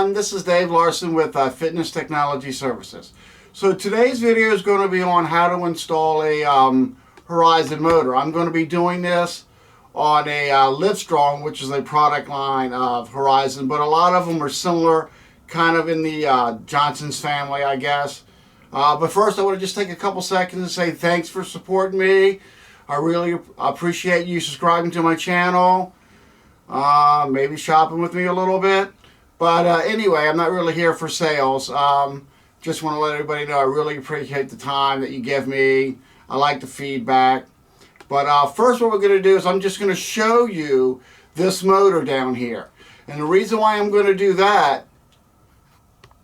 everyone, this is Dave Larson with Fitness Technology Services. So today's video is going to be on how to install a Horizon motor. I'm going to be doing this on a Livestrong, which is a product line of Horizon, but a lot of them are similar, kind of in the Johnson's family, I guess. But first I want to just take a couple seconds and say thanks for supporting me. I really appreciate you subscribing to my channel, maybe shopping with me a little bit. But anyway, I'm not really here for sales. Just want to let everybody know I really appreciate the time that you give me. I like the feedback. But first what we're going to do is I'm just going to show you this motor down here. And the reason why I'm going to do that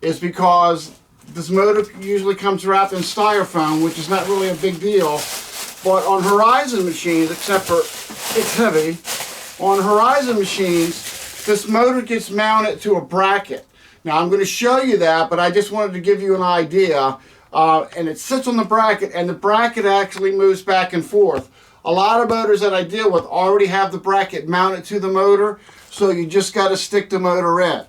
is because this motor usually comes wrapped in styrofoam, which is not really a big deal. But on Horizon machines, except for it's heavy, on Horizon machines, this motor gets mounted to a bracket. Now I'm going to show you that, but I just wanted to give you an idea. And it sits on the bracket, and the bracket actually moves back and forth. A lot of motors that I deal with already have the bracket mounted to the motor, so you just got to stick the motor in.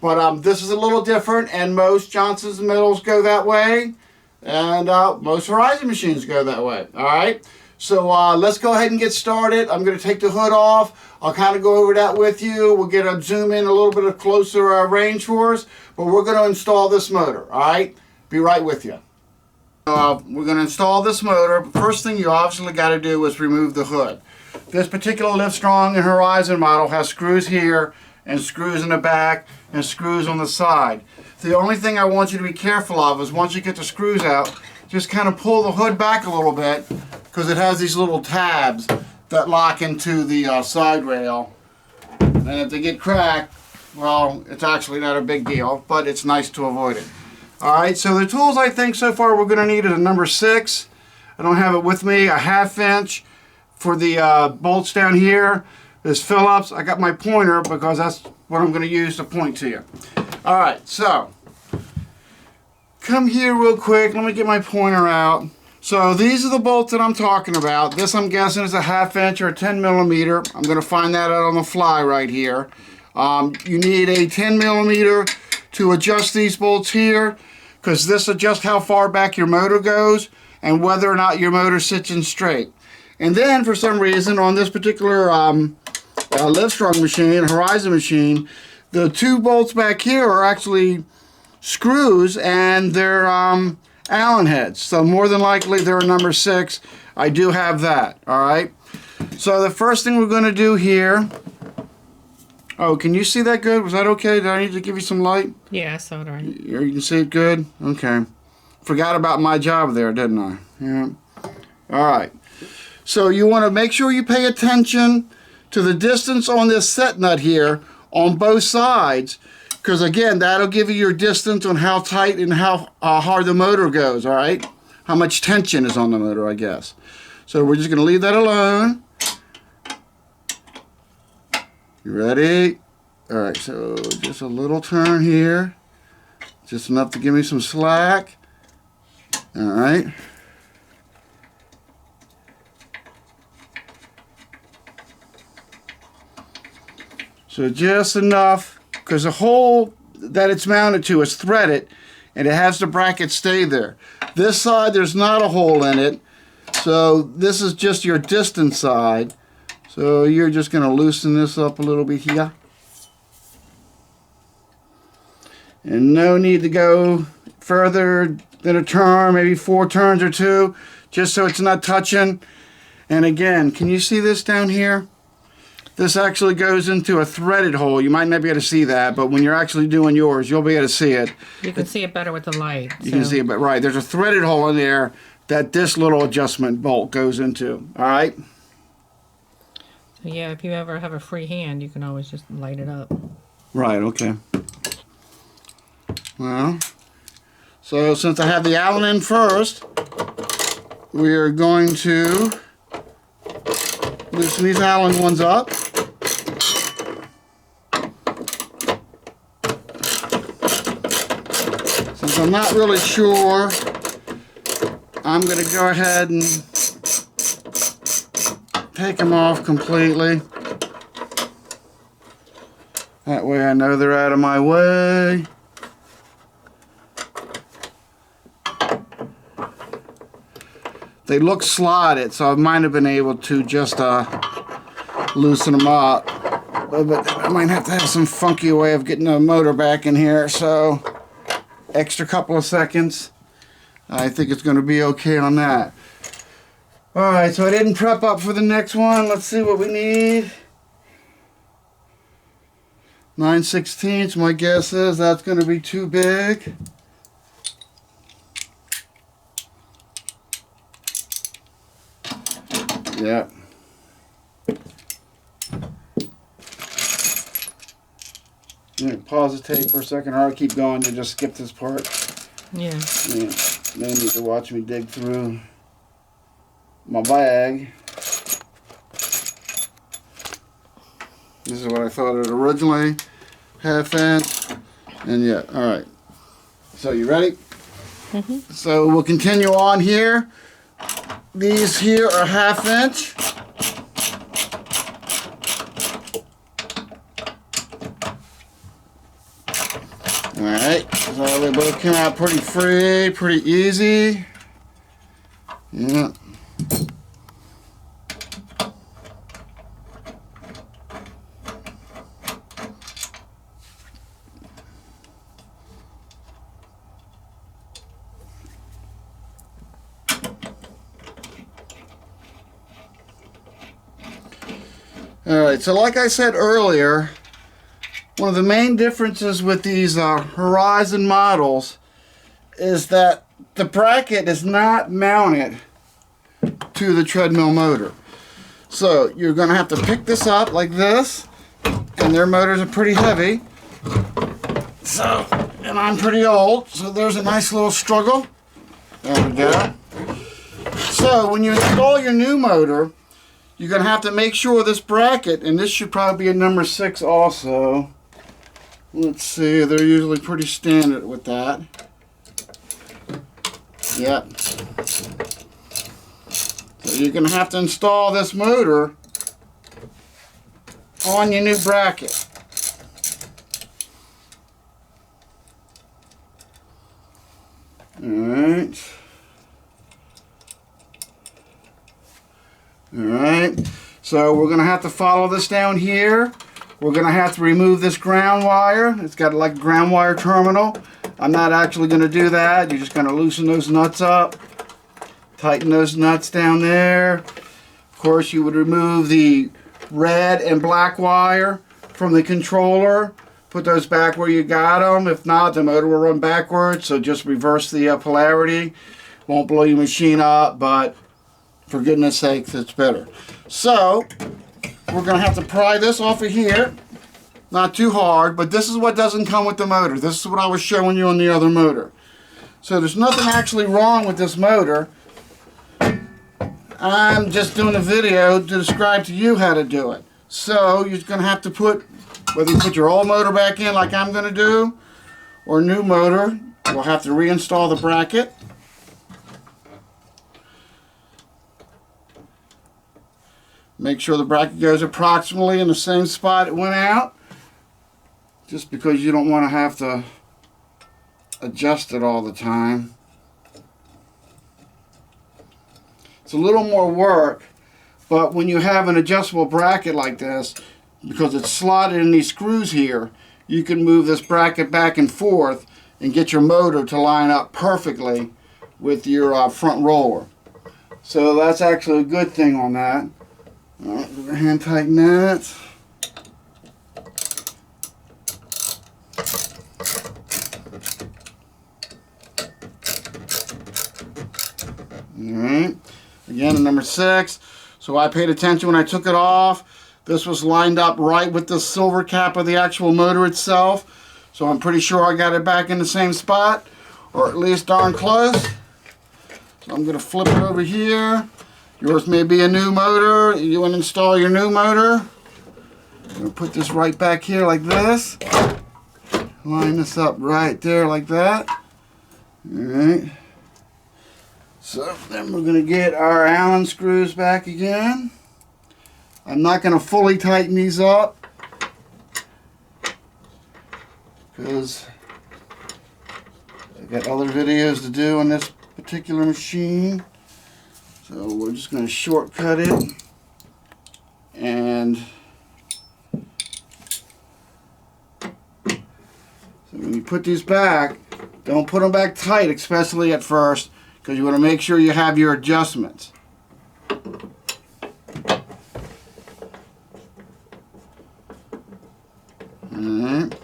But this is a little different, and most Johnson's metals go that way, and most Horizon machines go that way. All right, so let's go ahead and get started. I'm going to take the hood off. I'll kind of go over that with you. We'll get a zoom in a little bit of closer range for us, but we're going to install this motor. All right, be right with you. We're going to install this motor. First thing you obviously got to do is remove the hood. This particular Livestrong and Horizon model has screws here and screws in the back and screws on the side. The only thing I want you to be careful of is once you get the screws out, just kind of pull the hood back a little bit, because it has these little tabs that lock into the side rail. And if they get cracked, well, it's actually not a big deal, but it's nice to avoid it. Alright, so the tools I think so far we're going to need is a number 6. I don't have it with me. A 1/2 inch for the bolts down here. This Phillips. I got my pointer because that's what I'm going to use to point to you. Alright, so come here real quick. Let me get my pointer out. So these are the bolts that I'm talking about. This I'm guessing is a 1/2 inch or a 10 millimeter. I'm going to find that out on the fly right here. You need a 10 millimeter to adjust these bolts here, because this adjusts how far back your motor goes and whether or not your motor sits in straight. And then for some reason on this particular Livestrong machine, Horizon machine, the 2 bolts back here are actually screws, and they're Allen heads. So more than likely they're a number 6. I do have that. Alright. So the first thing we're going to do here. Oh, can you see that good? Was that okay? Did I need to give you some light? Yeah, I saw it alright. You can see it good? Okay. Forgot about my job there, didn't I? Yeah. Alright. So you want to make sure you pay attention to the distance on this set nut here on both sides, because again, that'll give you your distance on how tight and how hard the motor goes, alright? How much tension is on the motor, I guess. So we're just going to leave that alone. You ready? Alright, so just a little turn here. Just enough to give me some slack. Alright. So just enough, because the hole that it's mounted to is threaded, and it has the bracket stay there. This side, there's not a hole in it, so this is just your distance side. So you're just going to loosen this up a little bit here. And no need to go further than a turn, maybe 4 turns or 2, just so it's not touching. And again, can you see this down here? This actually goes into a threaded hole. You might not be able to see that, but when you're actually doing yours, you'll be able to see it. You can see it better with the light. You can see it, but right, there's a threaded hole in there that this little adjustment bolt goes into. All right? So yeah, if you ever have a free hand, you can always just light it up. Right, okay. Well, so since I have the Allen in first, we are going to loosen these Allen ones up. Since I'm not really sure, I'm going to go ahead and take them off completely. That way I know they're out of my way. They look slotted, so I might have been able to just loosen them up. But I might have to have some funky way of getting the motor back in here, so extra couple of seconds. I think it's going to be okay on that. Alright, so I didn't prep up for the next one. Let's see what we need. 9/16, my guess is that's going to be too big. Yeah. Pause the tape for a second, or I'll keep going to just skip this part. Yeah. They need to watch me dig through my bag. This is what I thought it originally, 1/2 inch, and yeah, all right. So you ready? Mm-hmm. So we'll continue on here. These here are 1/2 inch. Alright, so they both came out pretty free, pretty easy. Yeah. Alright, so like I said earlier, one of the main differences with these Horizon models is that the bracket is not mounted to the treadmill motor. So you're going to have to pick this up like this, and their motors are pretty heavy. So, and I'm pretty old, so there's a nice little struggle. There we go. So when you install your new motor, you're going to have to make sure this bracket, and this should probably be a number 6 also. Let's see, they're usually pretty standard with that. Yep. So you're going to have to install this motor on your new bracket. Alright. Alright. So we're going to have to follow this down here. We're going to have to remove this ground wire. It's got like a ground wire terminal. I'm not actually going to do that. You're just going to loosen those nuts up. Tighten those nuts down there. Of course, you would remove the red and black wire from the controller. Put those back where you got them. If not, the motor will run backwards. So just reverse the polarity. Won't blow your machine up, but for goodness sakes, it's better. So we're going to have to pry this off of here. Not too hard, but this is what doesn't come with the motor. This is what I was showing you on the other motor. So there's nothing actually wrong with this motor. I'm just doing a video to describe to you how to do it. So you're going to have to put, whether you put your old motor back in like I'm going to do, or new motor, you'll have to reinstall the bracket. Make sure the bracket goes approximately in the same spot it went out, just because you don't want to have to adjust it all the time. It's a little more work, but when you have an adjustable bracket like this, because it's slotted in these screws here, you can move this bracket back and forth and get your motor to line up perfectly with your front roller. So that's actually a good thing on that. Alright, we're going to hand tighten that. Alright, again, number 6. So I paid attention when I took it off. This was lined up right with the silver cap of the actual motor itself. So I'm pretty sure I got it back in the same spot, or at least darn close. So I'm going to flip it over here. Yours may be a new motor. You want to install your new motor. I'm going to put this right back here like this. Line this up right there like that. Alright. So then we're going to get our Allen screws back again. I'm not going to fully tighten these up. because I got other videos to do on this particular machine. So we're just going to shortcut it, and so when you put these back, don't put them back tight, especially at first, because you want to make sure you have your adjustments. Alright.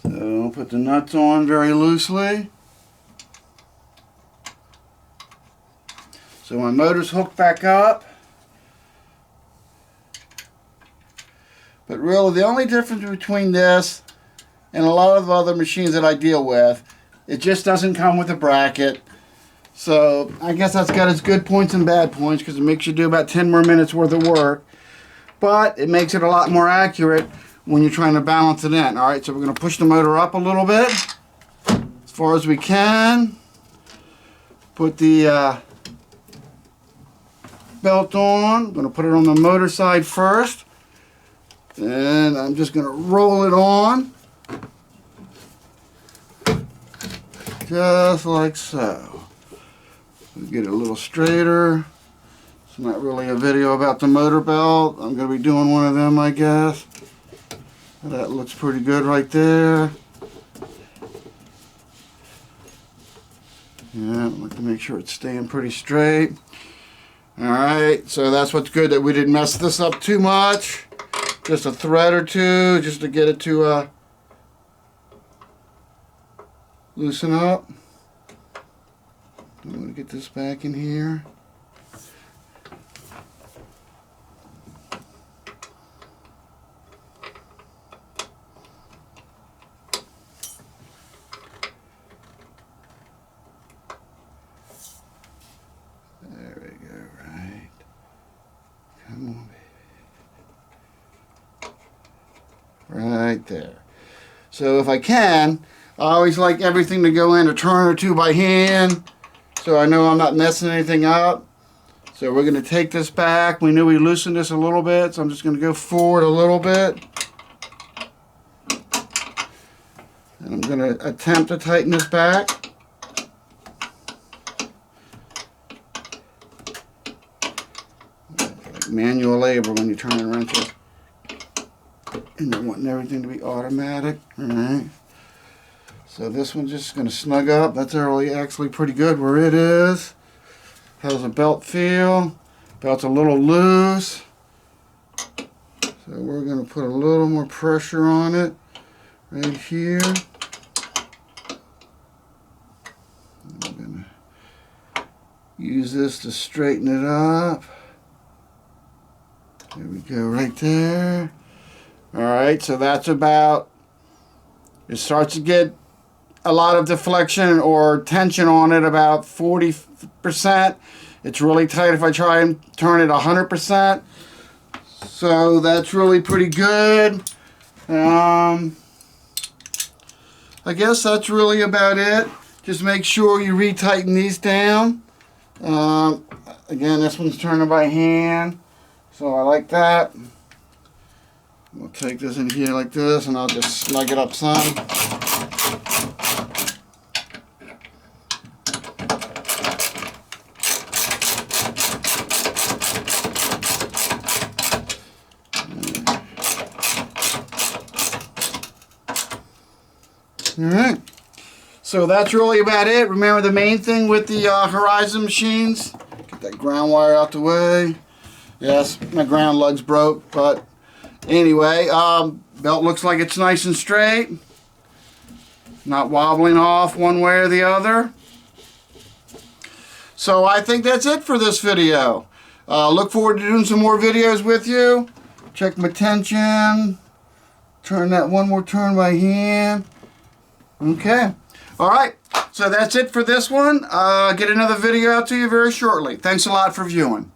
So put the nuts on very loosely. So my motor's hooked back up. But really the only difference between this and a lot of other machines that I deal with, it just doesn't come with a bracket. So I guess that's got its good points and bad points, because it makes you do about 10 more minutes worth of work. But it makes it a lot more accurate when you're trying to balance it in. Alright, so we're going to push the motor up a little bit, as far as we can. Put the belt on. I'm going to put it on the motor side first. And I'm just going to roll it on. Just like so. Get it a little straighter. It's not really a video about the motor belt. I'm going to be doing one of them, I guess. That looks pretty good right there. Yeah, I'd like to make sure it's staying pretty straight. Alright, so that's what's good, that we didn't mess this up too much. Just a thread or two, just to get it to loosen up. I'm going to get this back in here. There we go, right. Come on, baby. Right there. So if I can, I always like everything to go in a turn or two by hand, so I know I'm not messing anything up. So we're going to take this back. We knew we loosened this a little bit, so I'm just going to go forward a little bit. And I'm going to attempt to tighten this back. Like manual labor when you turn and wrench it. And you're wanting everything to be automatic. Alright. So this one's just going to snug up. That's actually pretty good where it is. How's the belt feel? Belt's a little loose. So we're going to put a little more pressure on it right here. I'm going to use this to straighten it up. There we go, right there. Alright, so that's about, it starts to get a lot of deflection or tension on it, about 40%. It's really tight if I try and turn it 100%. So that's really pretty good. I guess that's really about it. Just make sure you retighten these down. Again, this one's turning by hand, so I like that. We'll take this in here like this, and I'll just snug it up some. Alright, so that's really about it. Remember, the main thing with the Horizon machines, get that ground wire out the way. Yes, my ground lug's broke, but anyway, belt looks like it's nice and straight, not wobbling off one way or the other. So I think that's it for this video. Look forward to doing some more videos with you. Check my tension, turn that one more turn by hand. Okay, alright, so that's it for this one. Get another video out to you very shortly. Thanks a lot for viewing.